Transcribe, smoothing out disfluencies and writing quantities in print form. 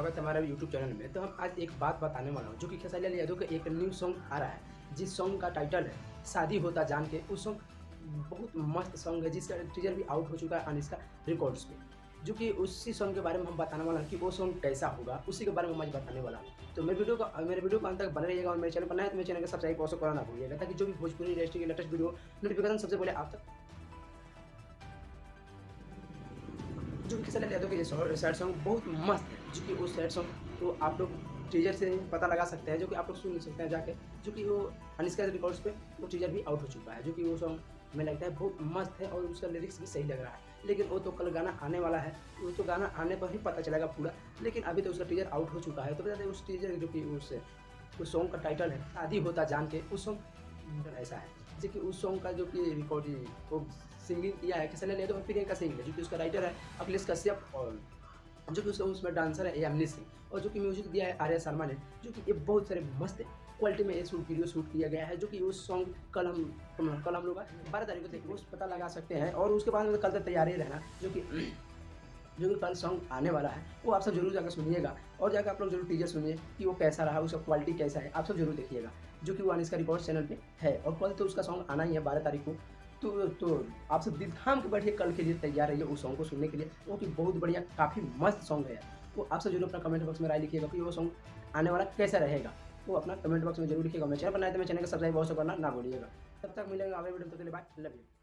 स्वागत है हमारे यूट्यूब चैनल में। तो हम आज एक बात बताने वाला हूँ जो कि खेसारी लाल यादव का एक न्यू सॉन्ग आ रहा है, जिस सॉन्ग का टाइटल है शादी होता जान के। उस सॉन्ग बहुत मस्त सॉन्ग है जिसका टीजर भी आउट हो चुका है अनिष्का रिकॉर्ड्स पे, जो कि उसी सॉन्ग के बारे में हम बताने वाला हूँ कि वो सॉन्ग कैसा होगा, उसी के बारे में हम आज बताने वाला हूँ। तो मेरे वीडियो को अंत तक बने रहिएगा और मेरे चैनल पर नए तो मेरे चैनल का सब्सक्राइब अवश्य करना ना भूलिएगा, ताकि जो भी भोजपुरी इंडस्ट्री की लेटेस्ट वीडियो नोटिफिकेशन सबसे पहले आप तक। जो कि खेसारी लाल यादव के सैड सॉन्ग बहुत मस्त है, जो कि वो सैड सॉन्ग तो आप लोग टीजर से पता लगा सकते हैं, जो कि आप लोग सुन सकते हैं जाके, जो कि वो अनिष्का रिकॉर्ड्स पे वो टीजर भी आउट हो चुका है। जो कि वो सॉन्ग हमें लगता है बहुत मस्त है और उसका लिरिक्स भी सही लग रहा है। लेकिन वो तो कल गाना आने वाला है, वो तो गाना आने पर ही पता चलेगा पूरा, लेकिन अभी तो उसका टीजर आउट हो चुका है। तो बता दें उस टीजर जो कि उस सॉन्ग का टाइटल है शादी होता जान के। उस सॉन्ग ऐसा है जैसे कि उस सॉन्ग का जो कि रिकॉर्डिंग वो सिंगिंग किया है खेसारी लाल यादव और प्रियंका सिंह ने, जो कि उसका राइटर है अखिलेश कश्यप, और जो कि उसमें डांसर है यामिनी सिंह, और जो कि म्यूजिक दिया है आर्या शर्मा ने। जो कि ये बहुत सारे मस्त क्वालिटी में ये वीडियो शूट किया गया है। जो कि उस सॉन्ग कल हम लोग 12 तारीख को थे वो पता लगा सकते हैं, और उसके बाद में कल तक तैयारी रहना। जो कि कल सॉन्ग आने वाला है वो आप सब जरूर जाकर सुनिएगा, और जाकर आप लोग जरूर टीजर सुनिए कि वो कैसा रहा, उसका क्वालिटी कैसा है, आप सब जरूर देखिएगा। जो कि वो अनिष्का रिकॉर्ड्स चैनल पे है, और कल तो उसका सॉन्ग आना ही है 12 तारीख को। तो आप सब दिल थाम के बैठिए कल के लिए तैयार रहिए उस सॉन्ग को सुनने के लिए, वो कि बहुत बढ़िया काफ़ी मस्त सॉन्ग है। तो आप सब जरूर अपना कमेंट बॉक्स में राय लिखिएगा कि वो सॉन्ग आने वाला कैसा रहेगा, वो अपना कमेंट बॉक्स में जरूर लिखिएगा। मेरे चैनल पर नए तो मेरे चैनल का सब्सक्राइब अवश्य करना ना भूलिएगा। तब तक मिलेंगे अगले वीडियो में, तब तक के लिए बाय, लव यू।